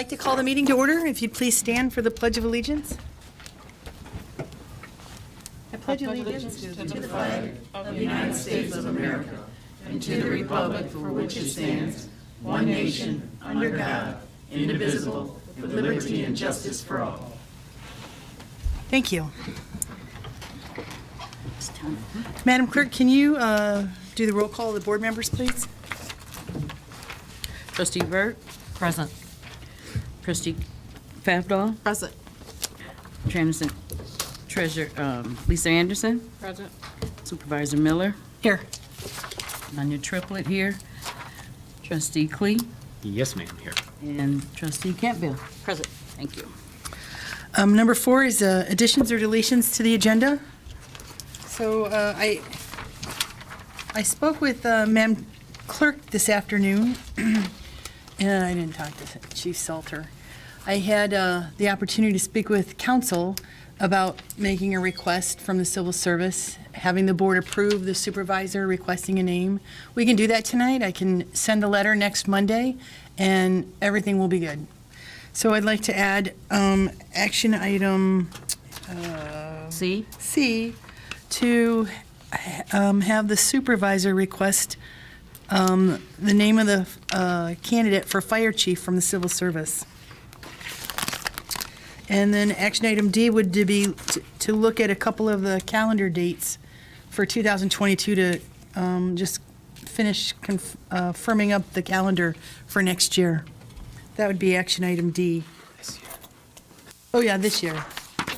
like to call the meeting to order. If you'd please stand for the Pledge of Allegiance. I pledge allegiance to the flag of the United States of America and to the republic for which it stands, one nation, under God, indivisible, with liberty and justice for all. Thank you. Madam Clerk, can you do the roll call of the board members, please? Trustee Burt? Present. Trustee Favdahl? Present. Treasurer Lisa Anderson? Present. Supervisor Miller? Here. Anya Triplett here. Trustee Klee? Yes, ma'am, here. And Trustee Campbell? Present. Thank you. Number 4 is additions or deletions to the agenda. So I spoke with Madam Clerk this afternoon, and I didn't talk to Chief Salter. I had the opportunity to speak with council about making a request from the civil service, having the board approve the supervisor requesting a name. We can do that tonight. I can send a letter next Monday, and everything will be good. So I'd like to add action item C? C to have the supervisor request the name of the candidate for fire chief from the civil service. And then action item D would be to look at a couple of the calendar dates for 2022 to just finish firming up the calendar for next year. That would be action item D. Oh, yeah, this year.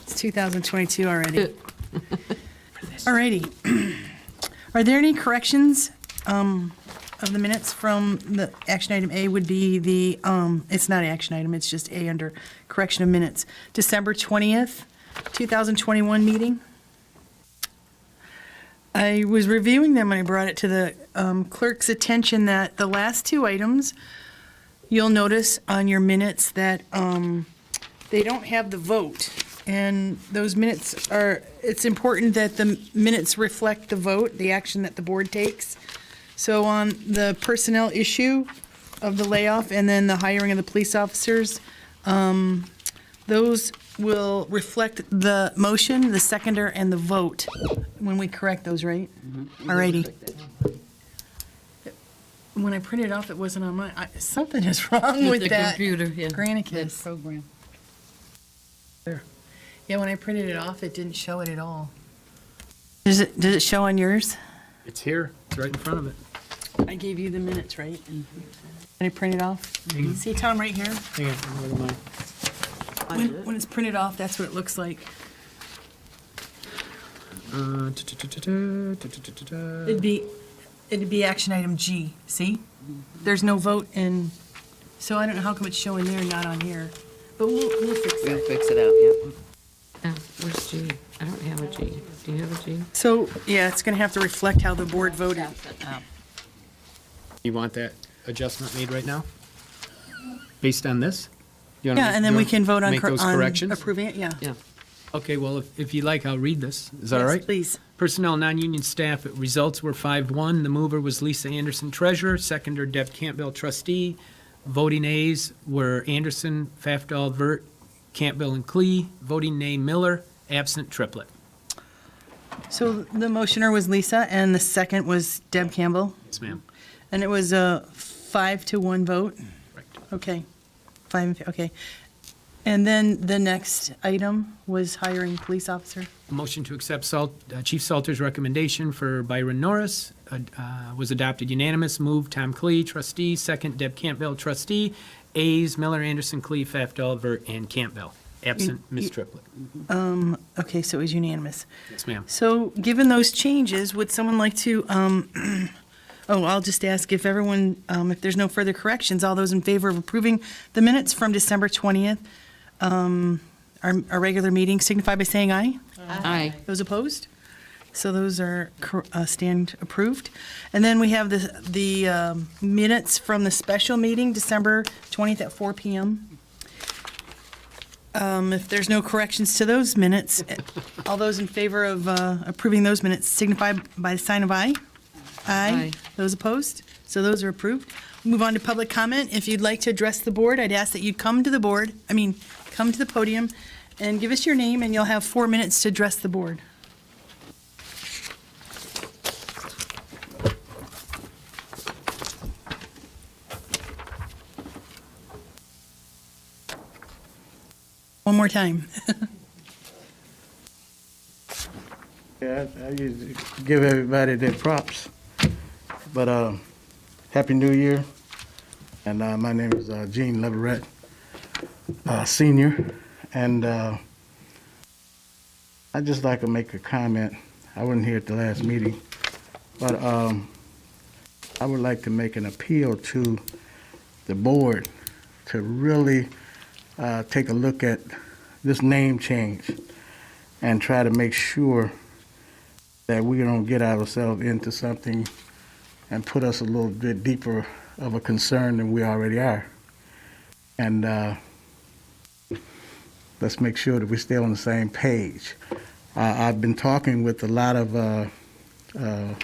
It's 2022 already. All righty. Are there any corrections of the minutes from the action item A would be the, it's not action item, it's just A under correction of minutes. December 20th, 2021 meeting. I was reviewing them and I brought it to the clerk's attention that the last two items, you'll notice on your minutes that they don't have the vote. And those minutes are, it's important that the minutes reflect the vote, the action that the board takes. So on the personnel issue of the layoff and then the hiring of the police officers, those will reflect the motion, the seconder, and the vote when we correct those, right? All righty. When I printed it off, it wasn't on mine. Something is wrong with the that. computer, yeah. Granicus. That program. There. Yeah, when I printed it off, it didn't show it at all. Does it show on yours? It's here. It's right in front of it. I gave you the minutes, right? Did I print it off? See, Tom, right here? Hang on, where am I? When it's printed off, that's what it looks like. It'd be action item G, see? There's no vote in, so I don't know how come it's showing there and not on here. But we'll fix We'll that. fix it out, yeah. Where's G? I don't have a G. Do you have a G? So, yeah, it's gonna have to reflect how the board voted. You want that adjustment made right now? Based on this? You wanna Yeah, make- and then you we wanna can vote on make those on corrections? approving it, yeah. Yeah. Okay, well, if you like, I'll read this. Is that all Yes, right? please. Personnel, non-union staff, results were 5-1. The mover was Lisa Anderson, treasurer. Seconder, Deb Campbell, trustee. Voting ayes were Anderson, Favdahl, Vert, Campbell, and Klee. Voting nay, Miller. Absent, Triplett. So the motioner was Lisa and the second was Deb Campbell? Yes, ma'am. And it was a 5-1 vote? Correct. Okay. Okay. And then the next item was hiring police officer? A motion to accept Chief Salter's recommendation for Byron Norris was adopted unanimous. Move, Tom Klee, trustee. Second, Deb Campbell, trustee. Ayes, Miller, Anderson, Klee, Favdahl, Vert, and Campbell. Absent, Ms. Triplett. Okay, so it was unanimous. Yes, ma'am. So given those changes, would someone like to, I'll just ask if everyone, if there's no further corrections, all those in favor of approving the minutes from December 20th, our regular meeting, signify by saying aye. Aye. Those opposed? So those are stand approved. And then we have the minutes from the special meeting, December 20th at 4 PM. If there's no corrections to those minutes, all those in favor of approving those minutes signify by the sign of aye. Aye. Aye. Those opposed? So those are approved. move on to public comment. If you'd like to address the board, I'd ask that you come to the podium and give us your name, and you'll have 4 minutes to address the board. One more time. Yeah, I usually give everybody their props. But Happy New Year. And my name is Gene Leverett, Senior. And I'd just like to make a comment. I wasn't here at the last meeting. But I would like to make an appeal to the board to really take a look at this name change and try to make sure that we don't get ourselves into something and put us a little bit deeper of a concern than we already are. And let's make sure that we stay on the same page. I've been talking with a lot of, well, I'm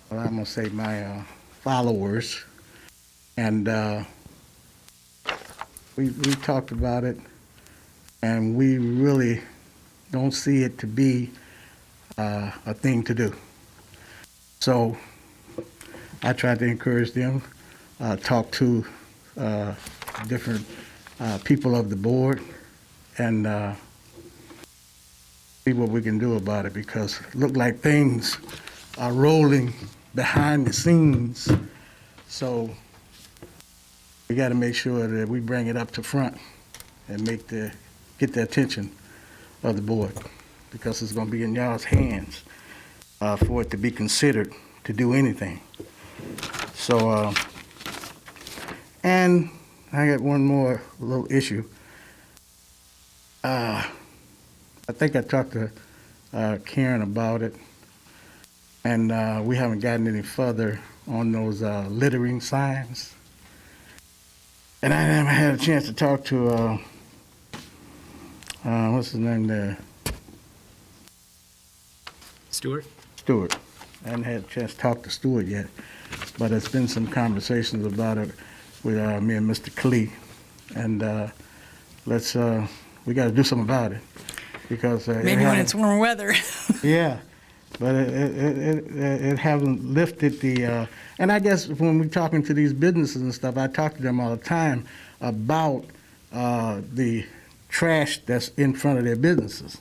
gonna say my followers, and we talked about it, and we really don't see it to be a thing to do. So I tried to encourage them, talk to different people of the board, and see what we can do about it, because it look like things are rolling behind the scenes. So we got to make sure that we bring it up to front and get the attention of the board, because it's going to be in y'all's hands for it to be considered to do anything. So, and I got one more little issue. I think I talked to Karen about it, and we haven't gotten any further on those littering signs. And I haven't had a chance to talk to, what's his name there? Stuart? Stuart. I haven't had a chance to talk to Stuart yet, but there's been some conversations about it with me and Mr. Klee. And we got to do something about it, because Maybe when it's warm weather. yeah, but it hasn't lifted the, and I guess when we're talking to these businesses and stuff, I talk to them all the time about the trash that's in front of their businesses.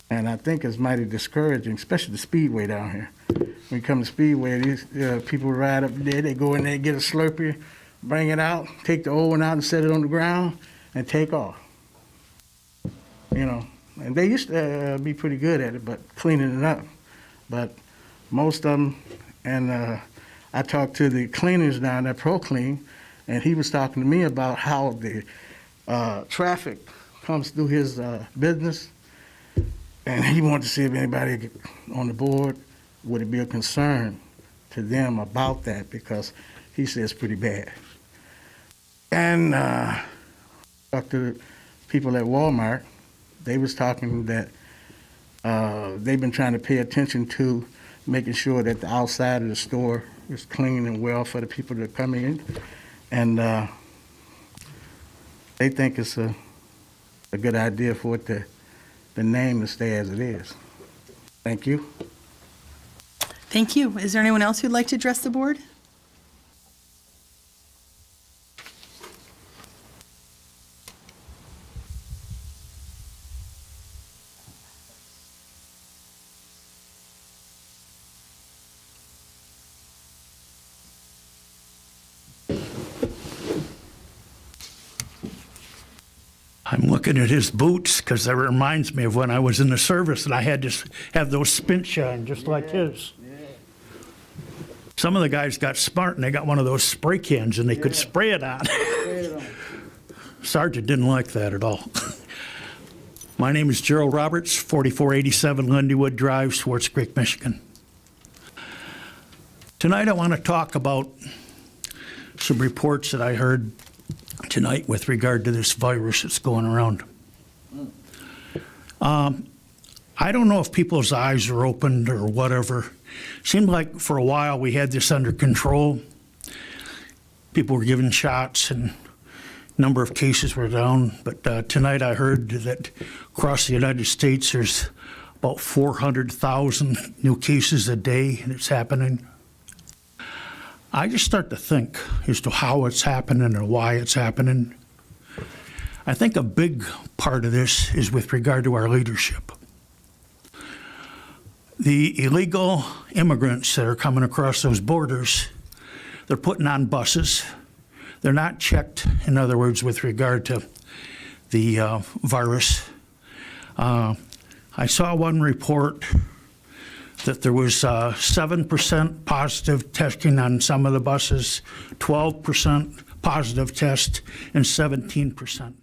And I think it's mighty discouraging, especially the Speedway down here. When you come to Speedway, these people ride up there, they go in there, get a Slurpee, bring it out, take the old one out and set it on the ground, and take off. You know, and they used to be pretty good at it, but cleaning it up. But most of them, and I talked to the cleaners down there, ProClean, and he was talking to me about how the traffic comes through his business, and he wanted to see if anybody on the board would it be a concern to them about that, because he says it's pretty bad. And talked to the people at Walmart. They was talking that they've been trying to pay attention to making sure that the outside of the store is clean and well for the people that are coming in. And they think it's a good idea for it the name to stay as it is. Thank you. Thank you. Is there anyone else who'd like to address the board? I'm looking at his boots because that reminds me of when I was in the service and I had to have those spin shine just like his. Some of the guys got smart and they got one of those spray cans and they could spray it on. Sergeant didn't like that at all. My name is Gerald Roberts, 4487 Lindywood Drive, Swartz Creek, Michigan. Tonight I want to talk about some reports that I heard tonight with regard to this virus that's going around. I don't know if people's eyes are opened or whatever. Seemed like for a while we had this under control, people were given shots and number of cases were down. But tonight I heard that across the United States there's about 400,000 new cases a day, and it's happening. I just start to think as to how it's happening and why it's happening. I think a big part of this is with regard to our leadership. The illegal immigrants that are coming across those borders, they're putting on buses. They're not checked, in other words, with regard to the virus. I saw one report that there was 7% positive testing on some of the buses, 12% positive test, and 17%.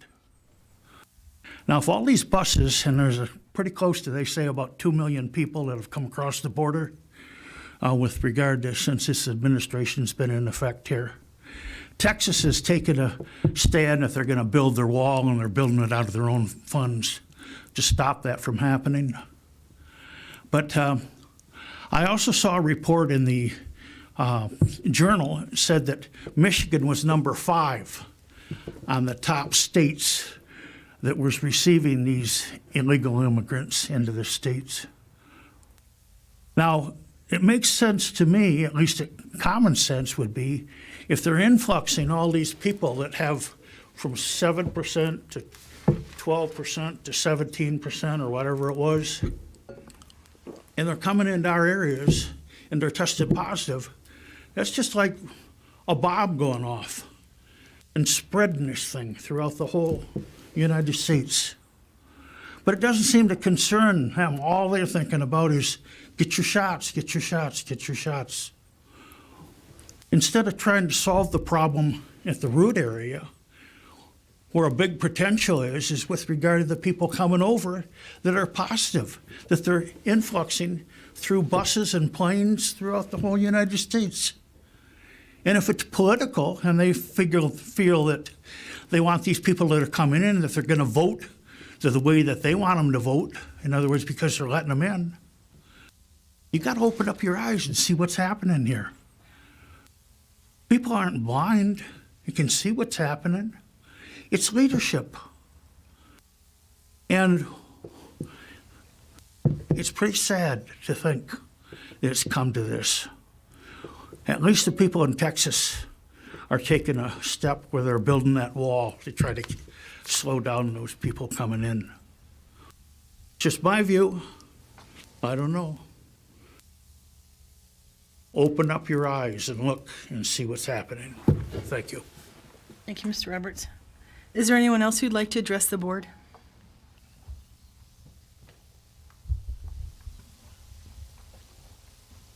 Now, if all these buses, and there's pretty close to, they say, about 2 million people that have come across the border with regard to, since this administration's been in effect here. Texas has taken a stand that they're going to build their wall, and they're building it out of their own funds to stop that from happening. But I also saw a report in the Journal said that Michigan was number 5 on the top states that was receiving these illegal immigrants into the states. Now, it makes sense to me, at least common sense would be, if they're influxing all these people that have from 7% to 12% to 17% or whatever it was, and they're coming into our areas and they're tested positive, that's just like a bomb going off and spreading this thing throughout the whole United States. But it doesn't seem to concern them. All they're thinking about is get your shots, get your shots, get your shots. Instead of trying to solve the problem at the root area, where a big potential is with regard to the people coming over that are positive, that they're influxing through buses and planes throughout the whole United States. And if it's political and they feel that they want these people that are coming in, that they're going to vote the way that they want them to vote, in other words, because they're letting them in, you got to open up your eyes and see what's happening here. People aren't blind. You can see what's happening. It's leadership. And it's pretty sad to think that it's come to this. At least the people in Texas are taking a step where they're building that wall to try to slow down those people coming in. Just my view. I don't know. Open up your eyes and look and see what's happening. Thank you. Thank you, Mr. Roberts. Is there anyone else who'd like to address the board?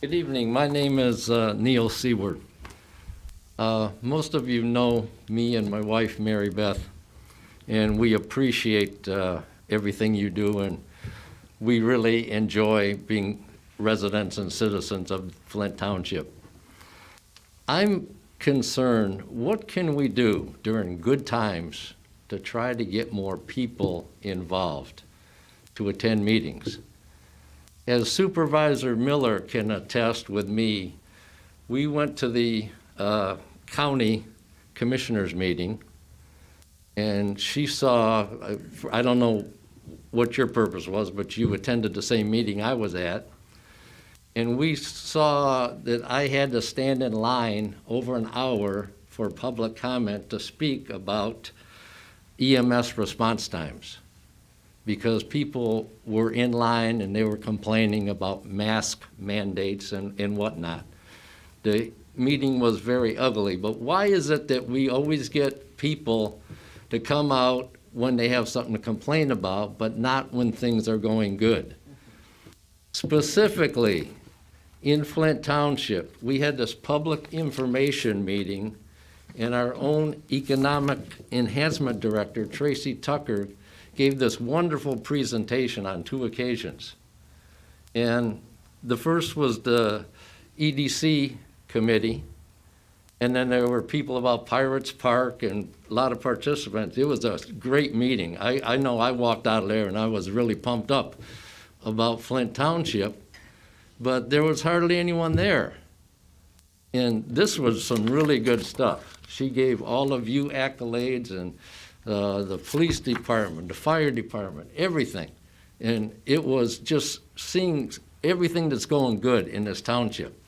Good evening. My name is Neil Seward. Most of you know me and my wife, Mary Beth, and we appreciate everything you do, and we really enjoy being residents and citizens of Flint Township. I'm concerned, what can we do during good times to try to get more people involved to attend meetings? As Supervisor Miller can attest with me, we went to the county commissioners meeting, and she saw, I don't know what your purpose was, but you attended the same meeting I was at, and we saw that I had to stand in line over an hour for public comment to speak about EMS response times, because people were in line and they were complaining about mask mandates and whatnot. The meeting was very ugly, but why is it that we always get people to come out when they have something to complain about, but not when things are going good? Specifically, in Flint Township, we had this public information meeting, and our own Economic Enhancement Director, Tracy Tucker, gave this wonderful presentation on 2 occasions. And the first was the EDC committee, and then there were people about Pirates Park and a lot of participants. It was a great meeting. I know I walked out of there and I was really pumped up about Flint Township, but there was hardly anyone there. And this was some really good stuff. She gave all of you accolades, and the police department, the fire department, everything. And it was just seeing everything that's going good in this township.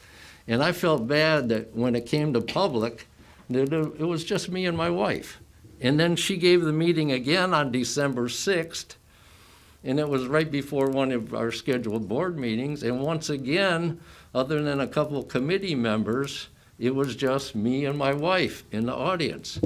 And I felt bad that when it came to public, that it was just me and my wife. And then she gave the meeting again on December 6th, and it was right before one of our scheduled board meetings. And once again, other than a couple committee members, it was just me and my wife in the audience.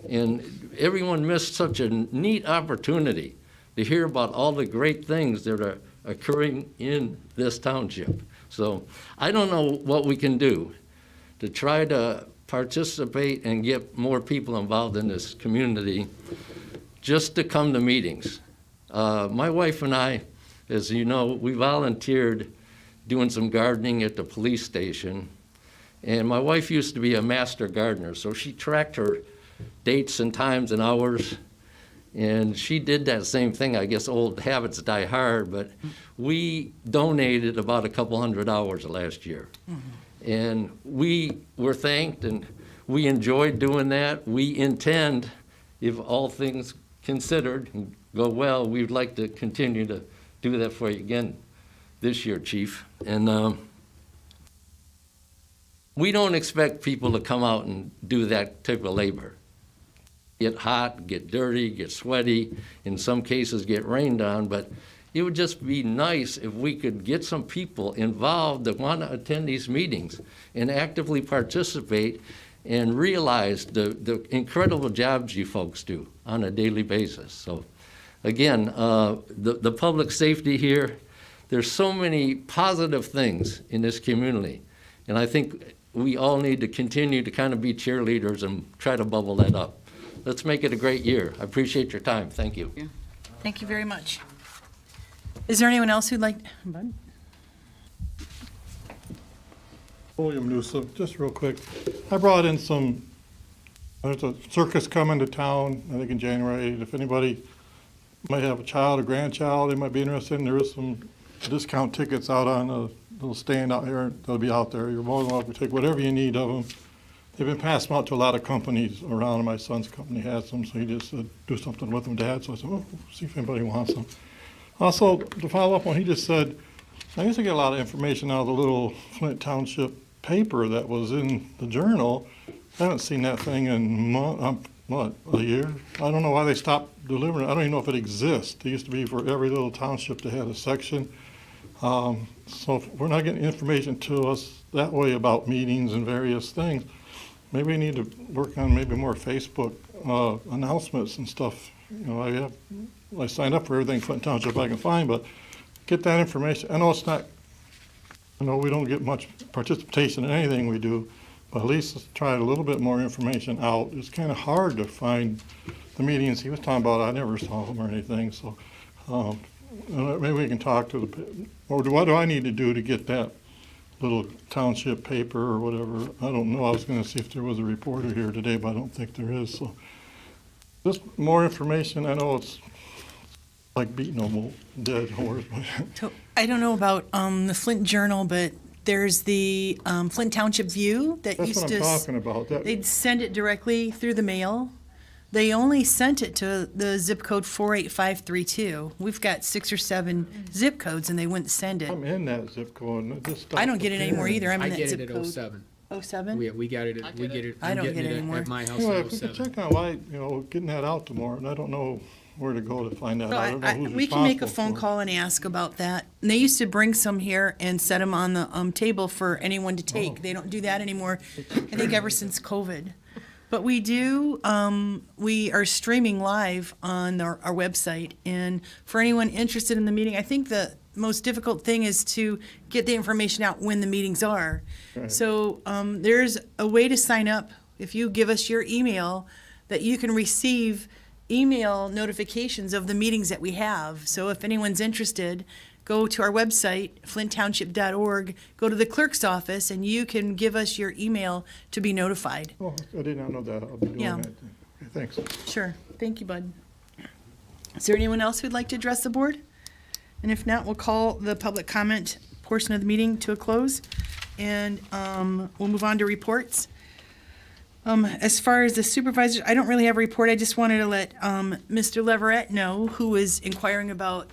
And everyone missed such a neat opportunity to hear about all the great things that are occurring in this township. So I don't know what we can do to try to participate and get more people involved in this community just to come to meetings. My wife and I, as you know, we volunteered doing some gardening at the police station. And my wife used to be a master gardener, so she tracked her dates and times and hours. And she did that same thing. I guess old habits die hard, but we donated about a couple hundred hours last year. And we were thanked, and we enjoyed doing that. We intend, if all things considered and go well, we'd like to continue to do that for you again this year, Chief. And we don't expect people to come out and do that type of labor. Get hot, get dirty, get sweaty, in some cases get rained on, but it would just be nice if we could get some people involved that want to attend these meetings and actively participate and realize the incredible jobs you folks do on a daily basis. So again, the public safety here, there's so many positive things in this community. And I think we all need to continue to kind of be cheerleaders and try to bubble that up. Let's make it a great year. I appreciate your time. Thank you. Thank you very much. Is there anyone else who'd like, Bud? William Newsom, just real quick. I brought in there's a circus coming to town, I think in January. If anybody might have a child or grandchild they might be interested in, there is some discount tickets out on a little stand out here. They'll be out there. You're more than welcome to take whatever you need of them. They've been passed out to a lot of companies around. My son's company has them, so he just said, do something with them, Dad. So I said, oh, see if anybody wants them. Also, to follow up on, he just said, I used to get a lot of information out of the little Flint Township paper that was in the Journal. I haven't seen that thing in, a year? I don't know why they stopped delivering it. I don't even know if it exists. It used to be for every little township that had a section. So if we're not getting information to us that way about meetings and various things, maybe we need to work on maybe more Facebook announcements and stuff. You know, I signed up for everything Flint Township I can find, but get that information. I know it's not, we don't get much participation in anything we do, but at least let's try a little bit more information out. It's kind of hard to find the meetings he was talking about. I never saw them or anything, so maybe we can talk to or what do I need to do to get that little township paper or whatever? I don't know. I was going to see if there was a reporter here today, but I don't think there is. So just more information. I know it's like beating a dead horse. So I don't know about the Flint Journal, but there's the Flint Township View that That's used what to. I'm talking about. They'd send it directly through the mail. They only sent it to the zip code 48532. We've got 6 or 7 zip codes, and they wouldn't send it. I'm in that zip code. And it just stopped I don't get it anymore appearing. either. I'm I in that get zip it code. at 07. 07? We got it, we get it, I I'm don't getting get it it anymore. at my house Well, at if we could 07. check on why, getting that out tomorrow, and I don't know where to go to find that So out. I don't know who's we can make a responsible phone for it. call and ask about that. And they used to bring some here and set them on the table for anyone to take. They don't do that anymore, I think ever since COVID. But we do, we are streaming live on our website. And for anyone interested in the meeting, I think the most difficult thing is to get the information out when the meetings are. Right. So there's a way to sign up. If you give us your email, that you can receive email notifications of the meetings that we have. So if anyone's interested, go to our website, flinttownship.org, go to the clerk's office, and you can give us your email to be notified. Oh, I did not know that. I'll be doing Yeah. that. Okay, thanks. Sure. Thank you, Bud. Is there anyone else who'd like to address the board? And if not, we'll call the public comment portion of the meeting to a close. And we'll move on to reports. As far as the supervisors, I don't really have a report. I just wanted to let Mr. Leverett know, who is inquiring about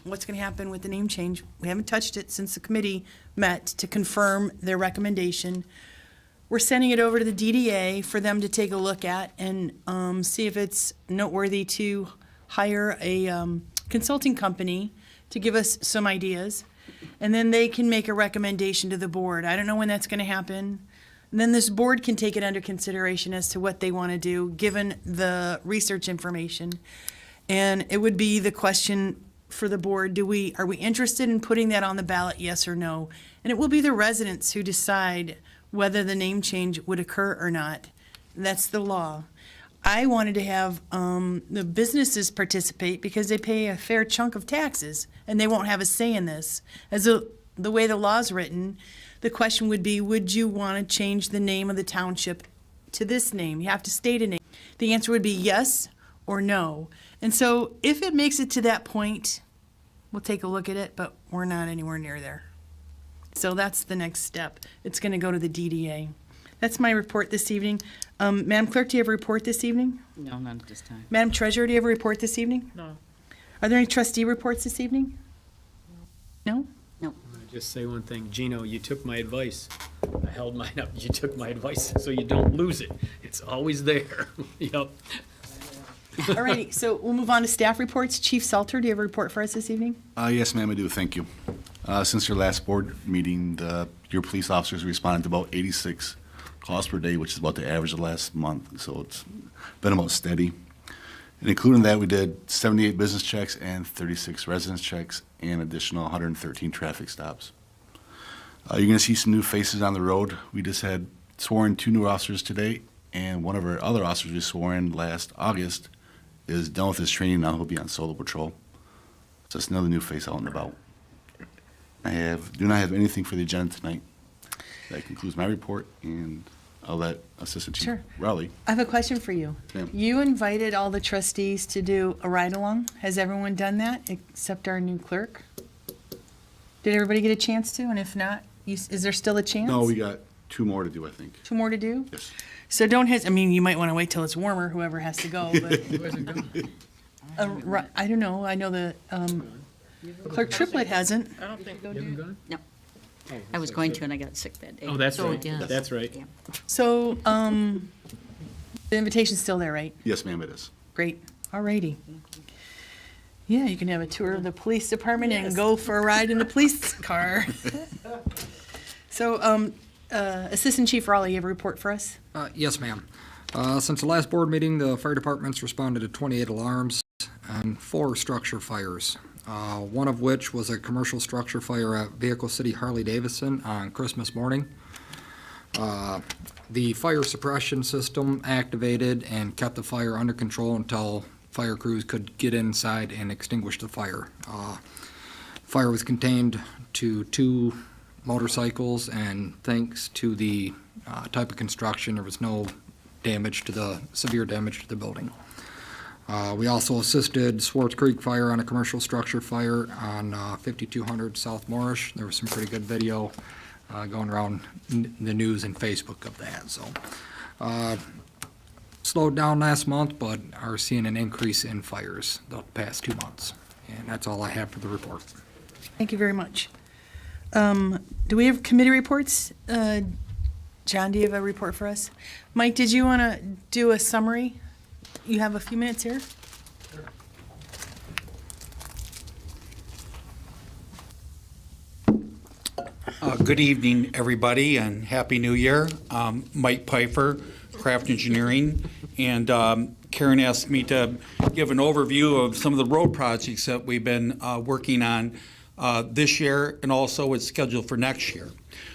what's going to happen with the name change. We haven't touched it since the committee met to confirm their recommendation. We're sending it over to the DDA for them to take a look at and see if it's noteworthy to hire a consulting company to give us some ideas. And then they can make a recommendation to the board. I don't know when that's going to happen. And then this board can take it under consideration as to what they want to do, given the research information. And it would be the question for the board, are we interested in putting that on the ballot, yes or no? And it will be the residents who decide whether the name change would occur or not. That's the law. I wanted to have the businesses participate because they pay a fair chunk of taxes, and they won't have a say in this. The way the law's written, the question would be, would you want to change the name of the township to this name? You have to state a name. The answer would be yes or no. And so if it makes it to that point, we'll take a look at it, but we're not anywhere near there. So that's the next step. It's going to go to the DDA. That's my report this evening. Madam Clerk, do you have a report this evening? No, not at this time. Madam Treasurer, do you have a report this evening? No. Are there any trustee reports this evening? No? No. Just say one thing, Gino, you took my advice. I held mine up, you took my advice, so you don't lose it. It's always there. Yep. All righty, so we'll move on to staff reports. Chief Salter, do you have a report for us this evening? Yes, ma'am, I do. Thank you. Since your last board meeting, your police officers responded to about 86 calls per day, which is about the average of last month. So it's been about steady. And including that, we did 78 business checks and 36 residence checks and additional 113 traffic stops. You're going to see some new faces on the road. We just had sworn 2 new officers today, and one of our other officers we swore in last August is done with his training now. He'll be on solo patrol. So it's another new face out and about. Do not have anything for the agenda tonight. That concludes my report, and I'll let Assistant Chief Sure. Rowley. I have a question for you. Ma'am. You invited all the trustees to do a ride-along. Has everyone done that except our new clerk? Did everybody get a chance to? And if not, is there still a chance? No, we got 2 more to do, I think. 2 more to do? Yes. So don't I mean, you might want to wait till it's warmer, whoever has to go, but. I don't know. I know the Clerk Triplett hasn't. I don't think. You haven't gone? No. I was going to, and I got sick that day. Oh, that's So, right. yes. That's right. Yeah. So, the invitation's still there, right? Yes, ma'am, it is. Great. All righty. Yeah, you can have a tour of the police department and go for a ride in the police car. So, Assistant Chief Raleigh, you have a report for us? Yes, ma'am. Since the last board meeting, the fire department's responded to 28 alarms and 4 structure fires, one of which was a commercial structure fire at Vehicle City Harley-Davidson on Christmas morning. The fire suppression system activated and kept the fire under control until fire crews could get inside and extinguish the fire. Fire was contained to 2 motorcycles, and thanks to the type of construction, there was no severe damage to the building. We also assisted Swartz Creek Fire on a commercial structure fire on 5200 South Moorish. There was some pretty good video going around the news and Facebook of that. So slowed down last month, but are seeing an increase in fires the past 2 months. And that's all I have for the report. Thank you very much. Do we have committee reports? John, do you have a report for us? Mike, did you want to do a summary? You have a few minutes here? Good evening, everybody, and Happy New Year. Mike Pfeiffer, Craft Engineering, and Karen asked me to give an overview of some of the road projects that we've been working on this year, and also what's scheduled for next year.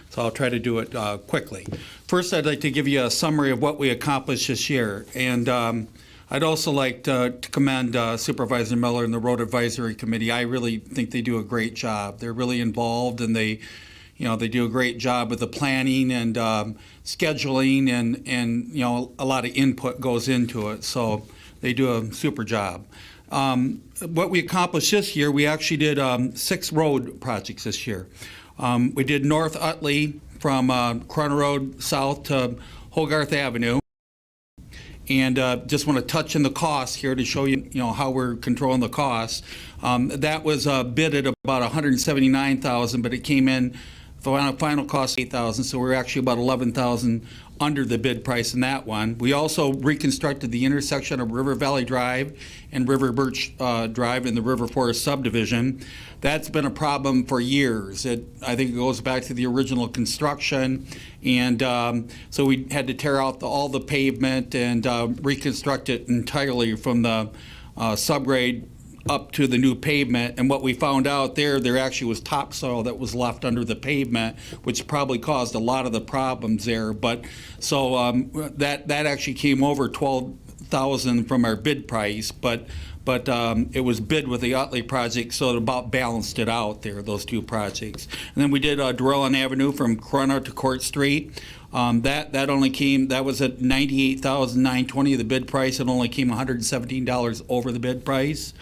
So I'll try to do it quickly. First, I'd like to give you a summary of what we accomplished this year, and I'd also like to commend Supervisor Miller and the Road Advisory Committee. I really think they do a great job. They're really involved, and they do a great job with the planning and scheduling, and a lot of input goes into it. So they do a super job. What we accomplished this year, we actually did 6 road projects this year. We did North Utley from Corona Road south to Hogarth Avenue. And just want to touch on the cost here to show you, how we're controlling the costs. That was bid at about $179,000, but it came in final cost $8,000, so we're actually about $11,000 under the bid price in that one. We also reconstructed the intersection of River Valley Drive and River Birch Drive in the River Forest subdivision. That's been a problem for years. I think it goes back to the original construction, and so we had to tear out all the pavement and reconstruct it entirely from the subgrade up to the new pavement. And what we found out there actually was topsoil that was left under the pavement, which probably caused a lot of the problems there. But so that actually came over $12,000 from our bid price, but it was bid with the Utley project, so it about balanced it out there, those two projects. And then we did Dorellan Avenue from Corona to Court Street. That was at $98,920 the bid price. It only came $117 over the bid price.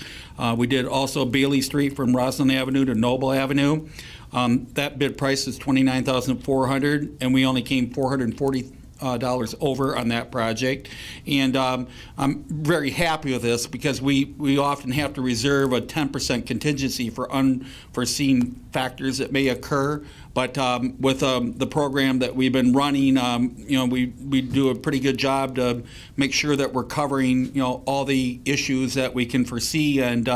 We did also Bailey Street from Roslyn Avenue to Noble Avenue. That bid price is $29,400, and we only came $440 over on that project. And I'm very happy with this because we often have to reserve a 10% contingency for unforeseen factors that may occur. But with the program that we've been running, we do a pretty good job to make sure that we're covering, all the issues that we can foresee, and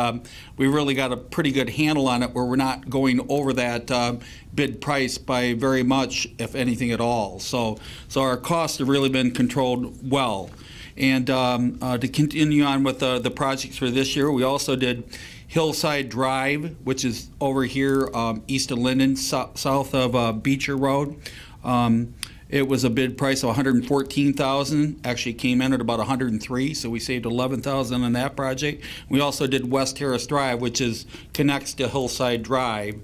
we really got a pretty good handle on it where we're not going over that bid price by very much, if anything at all. So our costs have really been controlled well. And to continue on with the projects for this year, we also did Hillside Drive, which is over here east of Linden, south of Beecher Road. It was a bid price of $114,000. Actually came in at about $103,000, so we saved $11,000 on that project. We also did West Terrace Drive, which connects to Hillside Drive.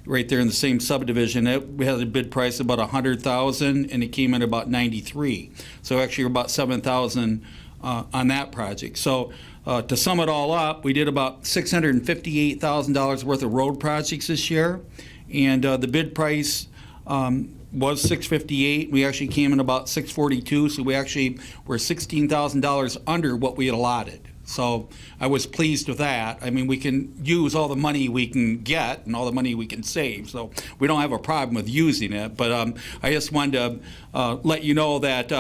Right there in the same subdivision. We had a bid price of about $100,000, and it came in about $93,000. So actually about $7,000 on that project. So to sum it all up, we did about $658,000 worth of road projects this year, and the bid price was $658,000. We actually came in about $642,000, so we actually were $16,000 under what we had allotted. So I was pleased with that. I mean, we can use all the money we can get and all the money we can save, so we don't have a problem with using it. But I just wanted to let you know that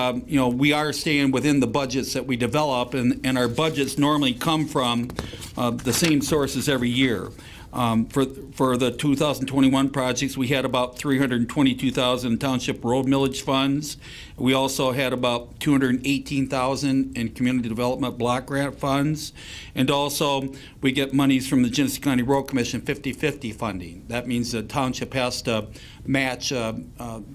we are staying within the budgets that we develop, and our budgets normally come from the same sources every year. For the 2021 projects, we had about $322,000 township road millage funds. We also had about $218,000 in community development block grant funds. And also, we get monies from the Genesee County Road Commission 50-50 funding. That means the township has to match the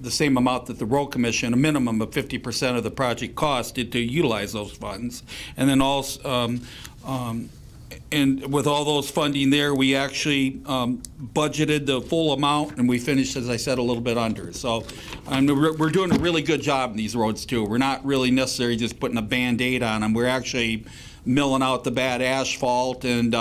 same amount that the Road Commission, a minimum of 50% of the project cost, to utilize those funds. And then also, and with all those funding there, we actually budgeted the full amount, and we finished, as I said, a little bit under. So we're doing a really good job in these roads, too. We're not really necessarily just putting a Band-Aid on them. We're actually milling out the bad asphalt and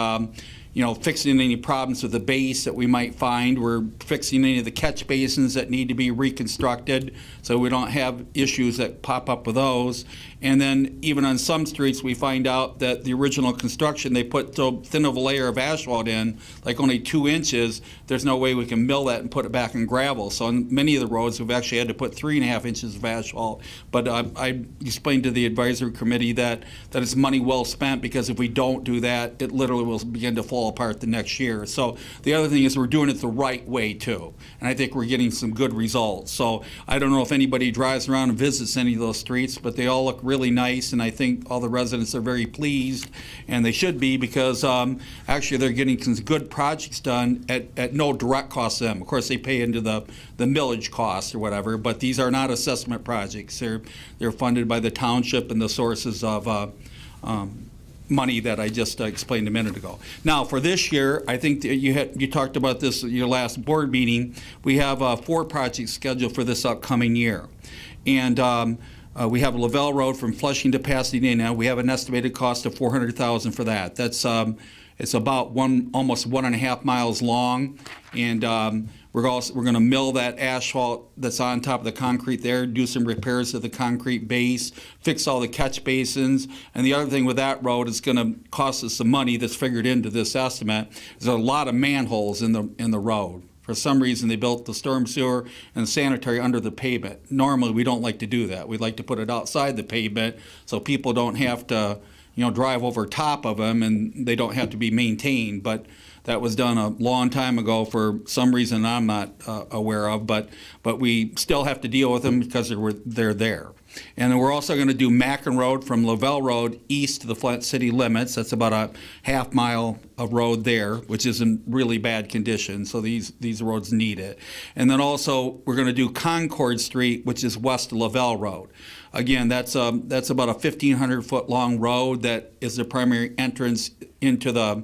fixing any problems with the base that we might find. We're fixing any of the catch basins that need to be reconstructed so we don't have issues that pop up with those. And then even on some streets, we find out that the original construction, they put so thin of a layer of asphalt in, like only 2 inches, there's no way we can mill that and put it back in gravel. So on many of the roads, we've actually had to put 3.5 inches of asphalt. But I explained to the advisory committee that it's money well spent, because if we don't do that, it literally will begin to fall apart the next year. So the other thing is we're doing it the right way, too. And I think we're getting some good results. So I don't know if anybody drives around and visits any of those streets, but they all look really nice, and I think all the residents are very pleased, and they should be, because actually they're getting some good projects done at no direct cost to them. Of course, they pay into the millage costs or whatever, but these are not assessment projects. They're funded by the township and the sources of money that I just explained a minute ago. Now, for this year, I think that you talked about this at your last board meeting. We have 4 projects scheduled for this upcoming year. And we have Lavelle Road from Flushing to Pasadena. We have an estimated cost of $400,000 for that. That's it's about almost 1.5 miles long, and We're going to mill that asphalt that's on top of the concrete there, do some repairs to the concrete base, fix all the catch basins. And the other thing with that road is going to cost us some money that's figured into this estimate. There's a lot of manholes in the road. For some reason, they built the storm sewer and sanitary under the pavement. Normally, we don't like to do that. We'd like to put it outside the pavement so people don't have to, drive over top of them and they don't have to be maintained. But that was done a long time ago for some reason I'm not aware of. But we still have to deal with them because they're there. And then we're also going to do Mackin Road from Lavelle Road east to the Flint city limits. That's about a half mile of road there, which is in really bad condition. So these roads need it. And then also we're going to do Concord Street, which is west of Lavelle Road. Again, that's about a 1,500-foot long road that is the primary entrance into the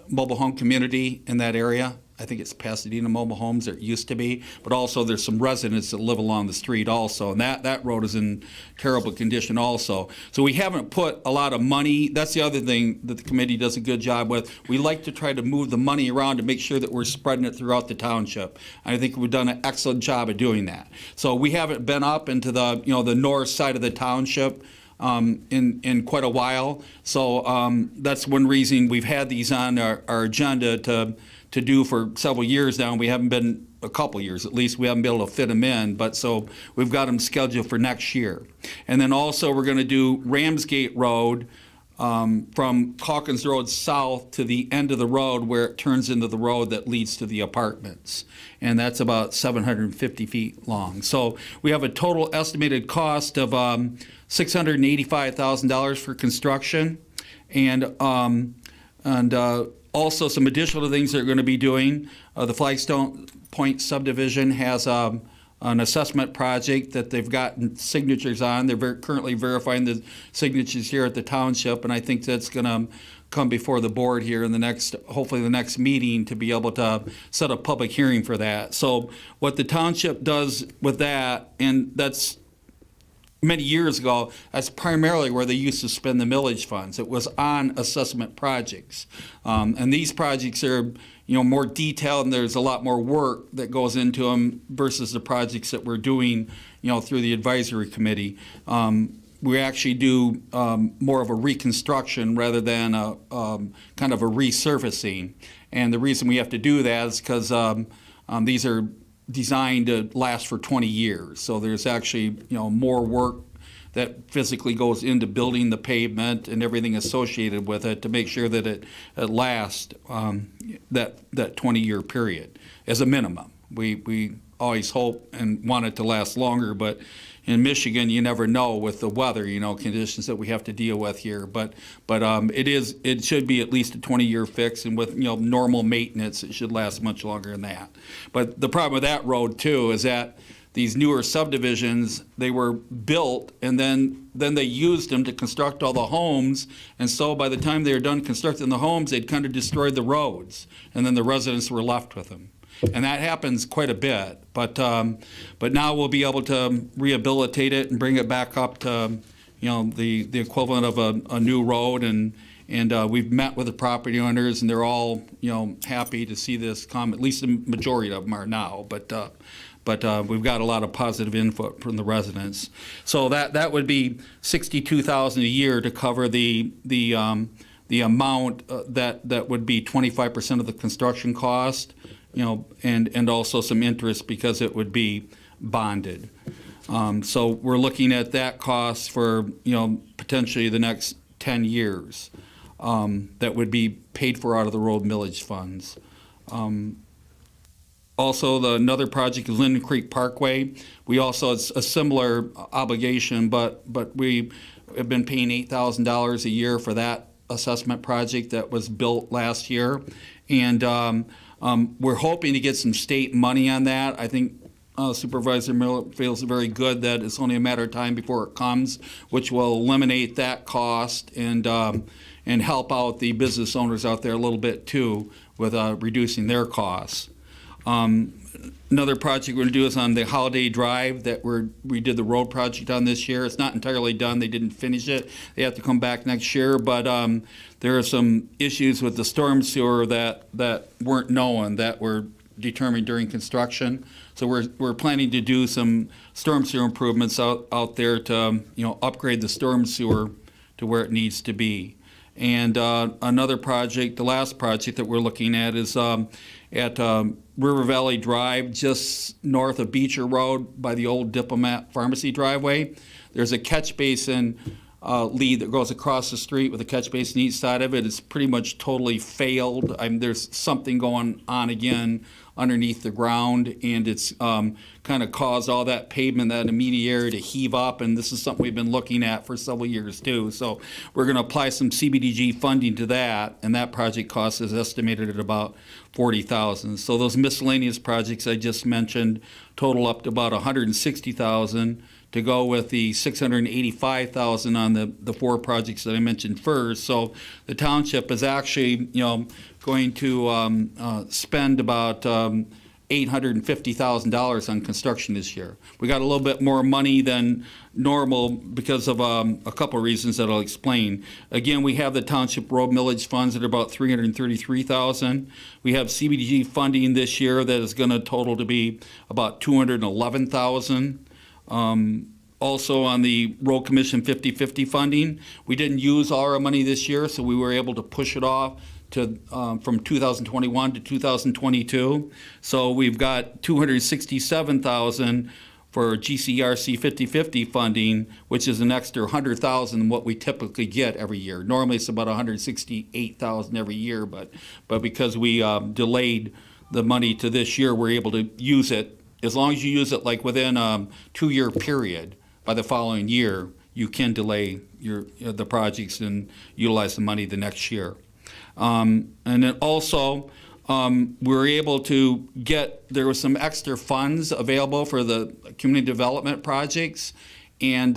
mobile home community in that area. I think it's Pasadena Mobile Homes, it used to be, but also there's some residents that live along the street also, and that road is in terrible condition also. So we haven't put a lot of money. That's the other thing that the committee does a good job with. We like to try to move the money around to make sure that we're spreading it throughout the township. And I think we've done an excellent job of doing that. So we haven't been up into the the north side of the township in quite a while. So that's one reason we've had these on our agenda to do for several years now. We haven't been, a couple years at least, we haven't been able to fit them in, but so we've got them scheduled for next year. And then also we're going to do Ramsgate Road from Calkins Road south to the end of the road where it turns into the road that leads to the apartments. And that's about 750 feet long. So we have a total estimated cost of $685,000 for construction. And also some additional things they're going to be doing. The Flagstone Point subdivision has an assessment project that they've gotten signatures on. They're currently verifying the signatures here at the township, and I think that's going to come before the board here in hopefully the next meeting, to be able to set a public hearing for that. So what the township does with that, and that's many years ago, that's primarily where they used to spend the millage funds. It was on assessment projects. And these projects are, more detailed, and there's a lot more work that goes into them versus the projects that we're doing, through the advisory committee. We actually do more of a reconstruction rather than a kind of a resurfacing. And the reason we have to do that is because these are designed to last for 20 years. So there's actually, more work that physically goes into building the pavement and everything associated with it to make sure that it lasts that 20-year period as a minimum. We always hope and want it to last longer, but in Michigan, you never know with the weather, conditions that we have to deal with here. But it should be at least a 20-year fix, and with normal maintenance, it should last much longer than that. But the problem with that road too is that these newer subdivisions, they were built and then they used them to construct all the homes, and so by the time they were done constructing the homes, they'd kind of destroyed the roads, and then the residents were left with them. And that happens quite a bit, but now we'll be able to rehabilitate it and bring it back up to, the equivalent of a new road, and we've met with the property owners, and they're all, happy to see this come. At least the majority of them are now, but we've got a lot of positive input from the residents. So that would be $62,000 a year to cover the amount that would be 25% of the construction cost. And also some interest because it would be bonded. So we're looking at that cost for, potentially the next 10 years that would be paid for out of the road millage funds. Also, another project is Linden Creek Parkway. We also, it's a similar obligation, but we have been paying $8,000 a year for that assessment project that was built last year. And we're hoping to get some state money on that. I think Supervisor Miller feels very good that it's only a matter of time before it comes, which will eliminate that cost and help out the business owners out there a little bit too with reducing their costs. Another project we're going to do is on the Holiday Drive that we did the road project on this year. It's not entirely done. They didn't finish it. They have to come back next year, but there are some issues with the storm sewer that weren't known, that were determined during construction. So we're planning to do some storm sewer improvements out there to, upgrade the storm sewer to where it needs to be. And another project, the last project that we're looking at is at River Valley Drive, just north of Beecher Road by the old Diplomat Pharmacy driveway. There's a catch basin lead that goes across the street with a catch basin each side of it. It's pretty much totally failed. There's something going on again underneath the ground, and it's kind of caused all that pavement, that immediate area to heave up, and this is something we've been looking at for several years too. So we're going to apply some CBDG funding to that, and that project cost is estimated at about $40,000. So those miscellaneous projects I just mentioned total up to about $160,000 to go with the $685,000 on the four projects that I mentioned first. So the township is actually, going to spend about $850,000 on construction this year. We got a little bit more money than normal because of a couple of reasons that I'll explain. Again, we have the township road millage funds that are about $333,000. We have CBDG funding this year that is going to total to be about $211,000. Also on the Road Commission 50/50 funding, we didn't use all our money this year, so we were able to push it off to from 2021 to 2022. So we've got $267,000 for GCRC 50/50 funding, which is an extra $100,000 than what we typically get every year. Normally it's about $168,000 every year, but because we delayed the money to this year, we're able to use it. As long as you use it like within a 2-year period, by the following year, you can delay the projects and utilize the money the next year. And then also, we were able to there was some extra funds available for the community development projects, and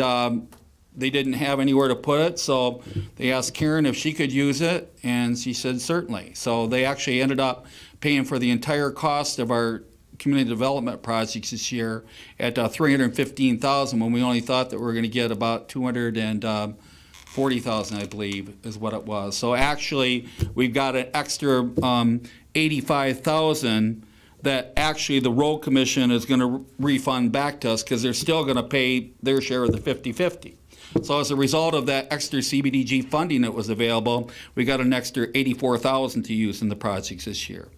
they didn't have anywhere to put it, so they asked Karen if she could use it, and she said certainly. So they actually ended up paying for the entire cost of our community development projects this year at $315,000 when we only thought that we were going to get about $240,000, I believe, is what it was. So actually, we've got an extra $85,000 that actually the road commission is going to refund back to us because they're still going to pay their share of the 50/50. So as a result of that extra CBDG funding that was available, we got an extra $84,000 to use in the projects this year.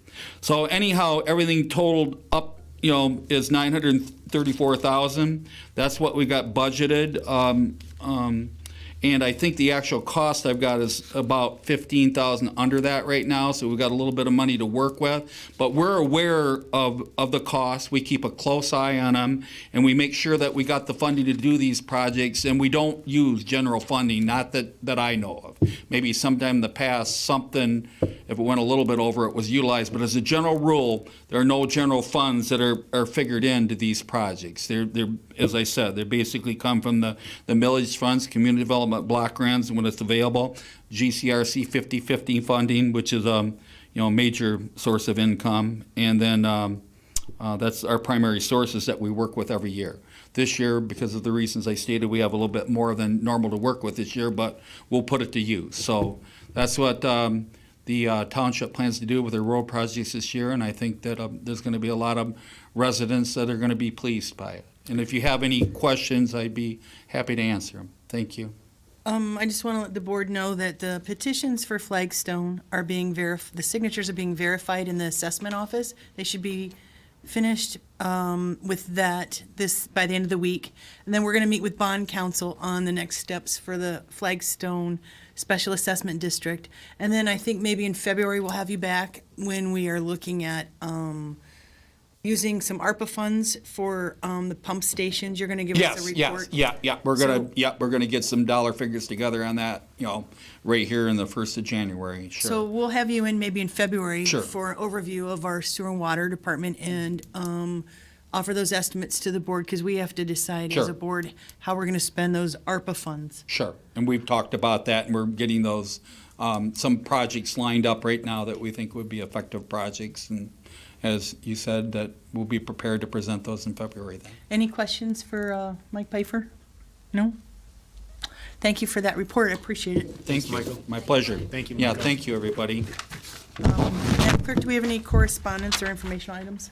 So anyhow, everything totaled up, is $934,000. That's what we got budgeted. And I think the actual cost I've got is about $15,000 under that right now, so we've got a little bit of money to work with. But we're aware of the costs. We keep a close eye on them, and we make sure that we got the funding to do these projects, and we don't use general funding, not that I know of. Maybe sometime in the past, something, if it went a little bit over, it was utilized. But as a general rule, there are no general funds that are figured into these projects. They're as I said, they basically come from the millage funds, community development block grants when it's available, GCRC 50/50 funding, which is a major source of income, and then that's our primary sources that we work with every year. This year, because of the reasons I stated, we have a little bit more than normal to work with this year, but we'll put it to use. So that's what the township plans to do with their road projects this year, and I think that there's going to be a lot of residents that are going to be pleased by it. And if you have any questions, I'd be happy to answer them. Thank you. I just want to let the board know that the petitions for Flagstone are being the signatures are being verified in the assessment office. They should be finished with that by the end of the week. And then we're going to meet with bond counsel on the next steps for the Flagstone Special Assessment District. And then I think maybe in February we'll have you back when we are looking at using some ARPA funds for the pump stations. You're going to give us a report? Yeah. We're gonna get some dollar figures together on that, right here in the 1st of January. Sure. So we'll have you in maybe in February Sure. for an overview of our sewer and water department and offer those estimates to the board because we have to decide as Sure. a board how we're going to spend those ARPA funds. Sure, and we've talked about that, and we're getting those some projects lined up right now that we think would be effective projects, and as you said, that we'll be prepared to present those in February then. Any questions for Mike Pfeiffer? No? Thank you for that report. I appreciate it. Thank you. Michael. My pleasure. Thank you, Yeah, Michael. thank you, everybody. Madam Clerk, do we have any correspondence or informational items?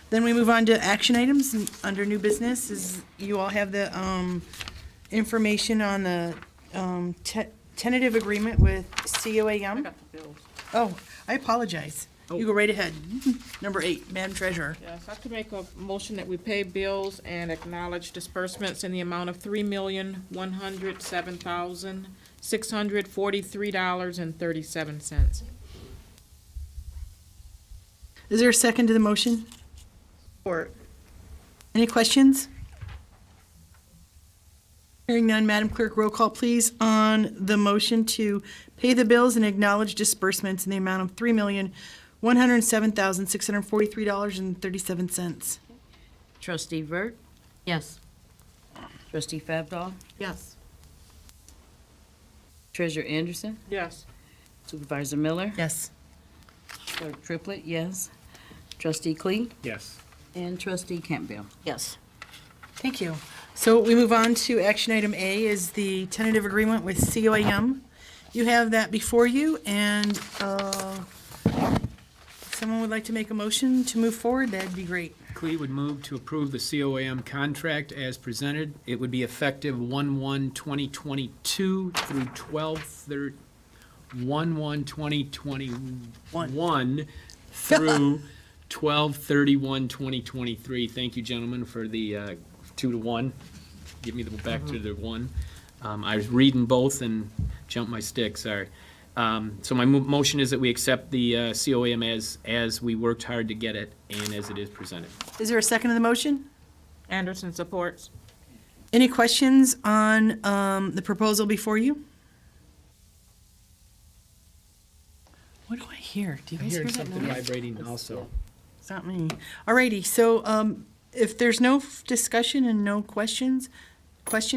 Then we move on to action items. And under new business is, you all have the information on the tentative agreement with COAM. Oh, I apologize. You go right ahead. Number 8, Madam Treasurer. Yes, I could make a motion that we pay bills and acknowledge disbursements in the amount of $3,107,643.37. Is there a second to the motion? Support. Any questions? Hearing none, Madam Clerk, roll call, please, on the motion to pay the bills and acknowledge disbursements in the amount of $3,107,643.37. Trustee Vert, Yes. Trustee Favdal, Yes. Treasurer Anderson, Yes. Supervisor Miller, Yes. Clerk Triplett, yes. Trustee Clee, Yes. and Trustee Campbell. Yes. Thank you. So we move on to action item A is the tentative agreement with COAM. You have that before you, and if someone would like to make a motion to move forward, that'd be great. Clee would move to approve the COAM contract as presented. It would be effective 1/1/2022 through 1/1/2021 through 12/31/2023. Thank you, gentlemen, for the 2 to 1. Give me the back to the 1. I was reading both and jumped my stick, sorry. So my motion is that we accept the COAM as we worked hard to get it and as it is presented. Is there a second to the motion? Anderson supports. Any questions on the proposal before you? What do I hear? Do you I guys hear hear that something noise? vibrating also. It's not me. Alrighty, so if there's no discussion and no question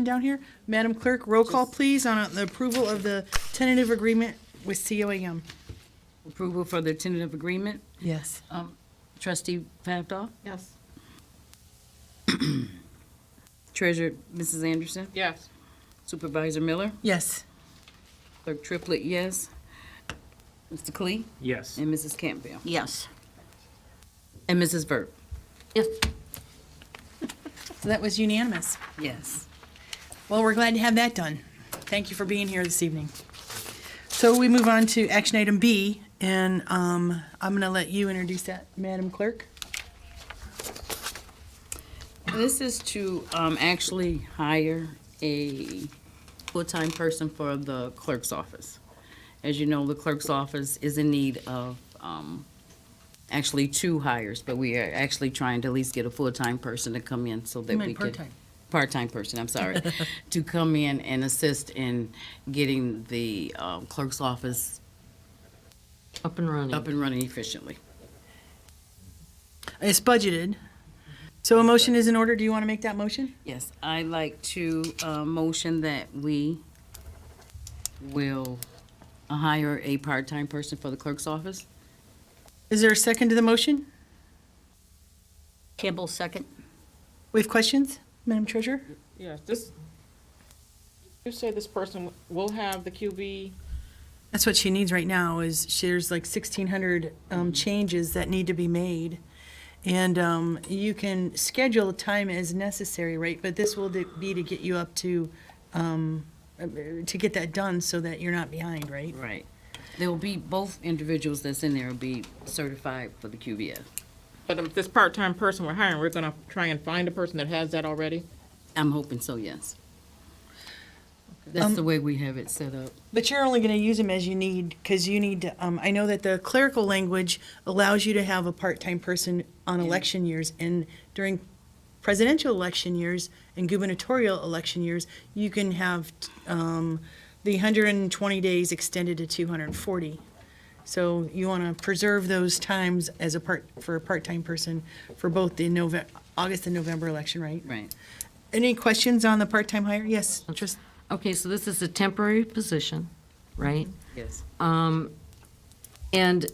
down here, Madam Clerk, roll call please on the approval of the tentative agreement with COAM. Approval for the tentative agreement. Yes. Trustee Favdal, Yes. Treasurer Mrs. Anderson, Yes. Supervisor Miller, Yes. Clerk Triplett, yes. Mr. Clee, Yes. and Mrs. Campbell, Yes. and Mrs. Vert. Yes. So that was unanimous. Yes. Well, we're glad to have that done. Thank you for being here this evening. So we move on to action item B, and I'm going to let you introduce that, Madam Clerk. This is to actually hire a full-time person for the clerk's office. As you know, the clerk's office is in need of actually 2 hires, but we are actually trying to at least get a full-time person to come in so that You we meant can. part-time. Part-time person, I'm sorry, to come in and assist in getting the clerk's office Up and running. up and running efficiently. It's budgeted. So a motion is in order. Do you want to make that motion? Yes, I'd like to motion that we will hire a part-time person for the clerk's office. Is there a second to the motion? Campbell, second. We have questions, Madam Treasurer? Yes, you say this person will have the QB. That's what she needs right now, is there's like 1,600 changes that need to be made. And you can schedule time as necessary, right? But this will be to get you up to get that done so that you're not behind, right? Right. There will be, both individuals that's in there will be certified for the QBS. But if this part-time person we're hiring, we're gonna try and find a person that has that already? I'm hoping so, yes. That's the way we have it set up. But you're only going to use them as you need, because you need to, I know that the clerical language allows you to have a part-time person on election years, and during presidential election years and gubernatorial election years, you can have the 120 days extended to 240. So you want to preserve those times as for a part-time person for both the August and November election, right? Right. Any questions on the part-time hire? Yes, just. Okay, so this is a temporary position, right? Yes. And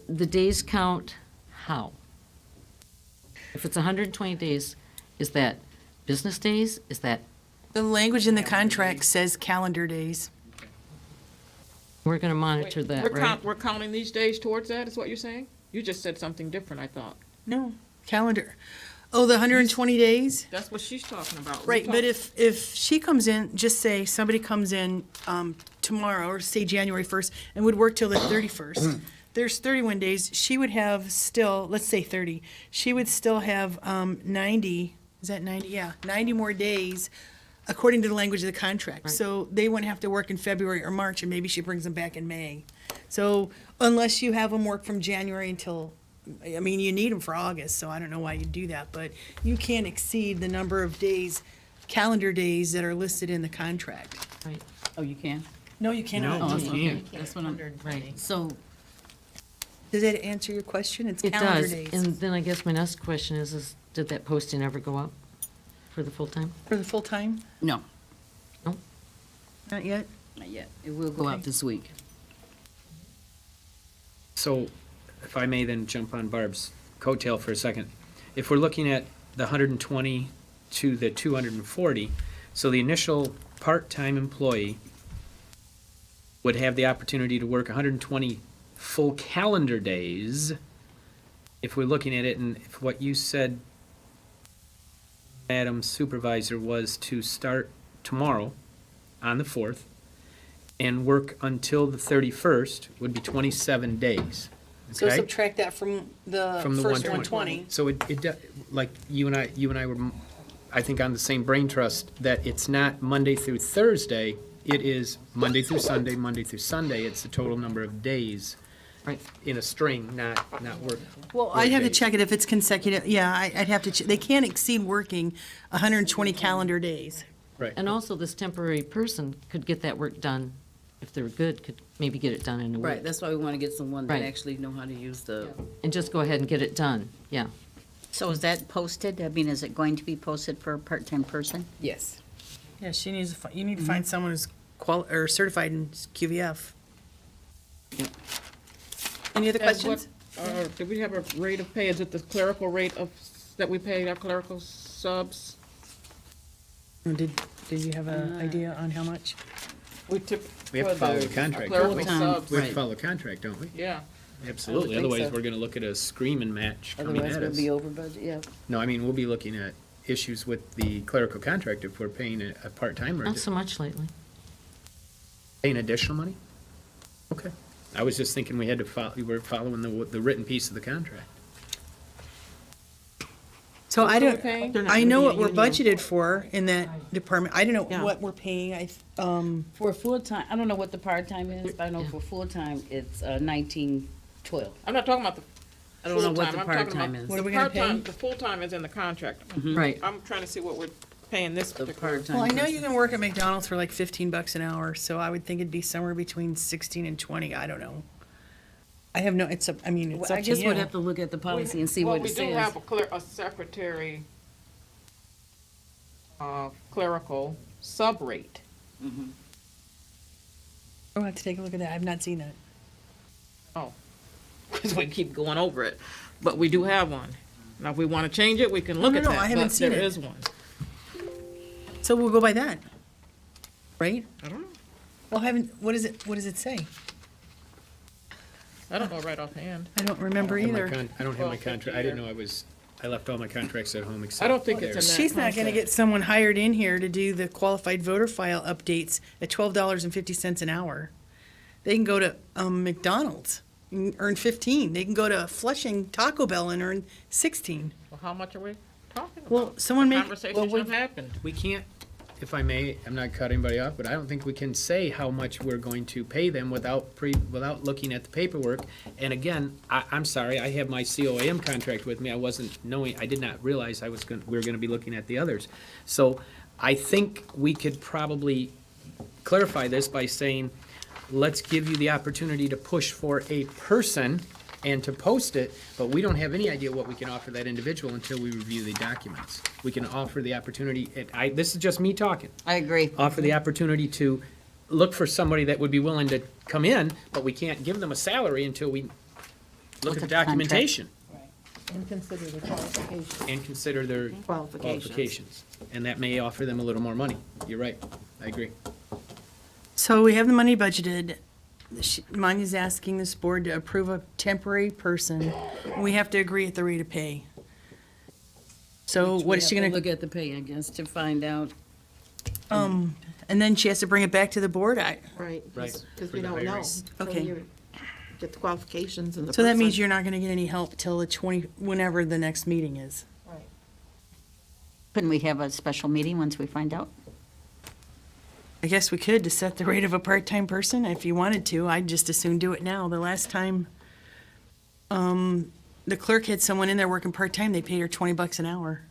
the days count how? If it's 120 days, is that business days? Is that The language in the contract says calendar days. We're gonna monitor that, right? We're counting these days towards that, is what you're saying? You just said something different, I thought. No, calendar. Oh, the 120 days? That's what she's talking about. Right, but if she comes in, just say somebody comes in tomorrow, or say January 1st, and would work till the 31st, there's 31 days, she would have still, let's say 30, she would still have 90, is that 90? Yeah, 90 more days, according to the language of the contract. Right. So they wouldn't have to work in February or March, and maybe she brings them back in May. So unless you have them work from January until, I mean, you need them for August, so I don't know why you do that, but you can't exceed the number of days, calendar days that are listed in the contract. Right, Oh, you can? No, you cannot. No, Oh, you okay. can't. That's what I'm, right. so, Does that answer your question? It's It calendar does, days. and then I guess my next question is did that posting ever go up for the full-time? For the full-time? no, Not yet? not yet. It will go out Okay. this week. So if I may then jump on Barb's coattail for a second. If we're looking at the 120 to the 240, so the initial part-time employee would have the opportunity to work 120 full calendar days. If we're looking at it, and if what you said, Madam Supervisor, was to start tomorrow on the 4th and work until the 31st, would be 27 days. So Okay? subtract that from the From the first 120. 120. So like you and I were, I think, on the same brain trust, that it's not Monday through Thursday, it is Monday through Sunday, Monday through Sunday. It's the total number of days Right. in a string, not work. Well, I'd have to days. check it if it's consecutive. Yeah, I'd have to, they can't exceed working 120 calendar days. Right. And also, this temporary person could get that work done, if they're good, could maybe get it done in a week. Right, that's why we want to get someone that Right. actually know how to use the, And just go ahead and get it done, yeah. So is that posted? I mean, is it going to be posted for a part-time person? yes. Yeah, she needs, you need to find someone who's or certified in QVF. Any other questions? Do we have a rate of pay? Is it the clerical rate of, that we pay our clerical subs? Did you have an idea on how much? We tip. We have to for follow the contract. Clerical Full-time. subs, We have Right. to follow the contract, don't we? yeah. Absolutely. think Otherwise, so. we're gonna look at a screaming match coming Otherwise, at we'll us. be over budget, yeah. No, I mean, we'll be looking at issues with the clerical contract if we're paying a part-timer. Not so much lately. Paying additional money? Okay. I was just thinking we had to follow, we were following the written piece of the contract. So I What are we don't, paying? They're not I gonna know be what a we're union. budgeted for in that department. I don't know Yeah. what we're paying. For a full-time, I don't know what the part-time is, but I know Yeah. for full-time, it's 1912. I'm not talking about the I don't know what full-time, the I'm talking part-time about is. What are the we gonna pay? part-time. The full-time is in the contract. Right. I'm trying to see what we're paying this The particular. part-time. Well, I know person. you can work at McDonald's for like $15 an hour, so I would think it'd be somewhere between 16 and 20. I don't know. I have no, it's up, I mean, it's Well, up I to guess we'd you. have to look at the policy and see Well, what it we do says. have a secretary clerical sub rate. I'll have to take a look at that. I've not seen that. Oh, because we keep going over it, but we do have one. Now, if we want to change it, we can look no, at no, that. I haven't but seen There it. is one. So we'll go by that, right? I don't know. Well, what does it say? I don't know right offhand. I don't remember I don't have either. my I don't have my Well, contract. I didn't know I left all my contracts at home except. I don't think it's there. in that She's not gonna contract. get someone hired in here to do the qualified voter file updates at $12.50 an hour. They can go to McDonald's and earn 15. They can go to Flushing Taco Bell and earn 16. Well, how much are we talking about? Well, someone make, Conversations have happened. We can't, if I may, I'm not cutting anybody off, but I don't think we can say how much we're going to pay them without looking at the paperwork. And again, I'm sorry, I have my COAM contract with me. I wasn't knowing, I did not realize we were gonna be looking at the others. So I think we could probably clarify this by saying, let's give you the opportunity to push for a person and to post it, but we don't have any idea what we can offer that individual until we review the documents. We can offer the opportunity, this is just me talking, I agree. offer the opportunity to look for somebody that would be willing to come in, but we can't give them a salary until we look at the Look at the contract. documentation. And consider the qualifications. and consider their Qualifications. qualifications. And that may offer them a little more money. You're right. I agree. So we have the money budgeted. Manya's asking this board to approve a temporary person. We have to agree at the rate of pay. So Which what we is she have to gonna, Look at the pay, I guess, to find out. and then she has to bring it back to the board? Right. Right, Because for we the don't know. hires. till Okay. you Get the qualifications and the So that means person. you're not gonna get any help till the 20, whenever the next meeting is. Right. Couldn't we have a special meeting once we find out? I guess we could to set the rate of a part-time person if you wanted to. I'd just as soon do it now. The last time, the clerk had someone in there working part-time, they paid her $20 an hour.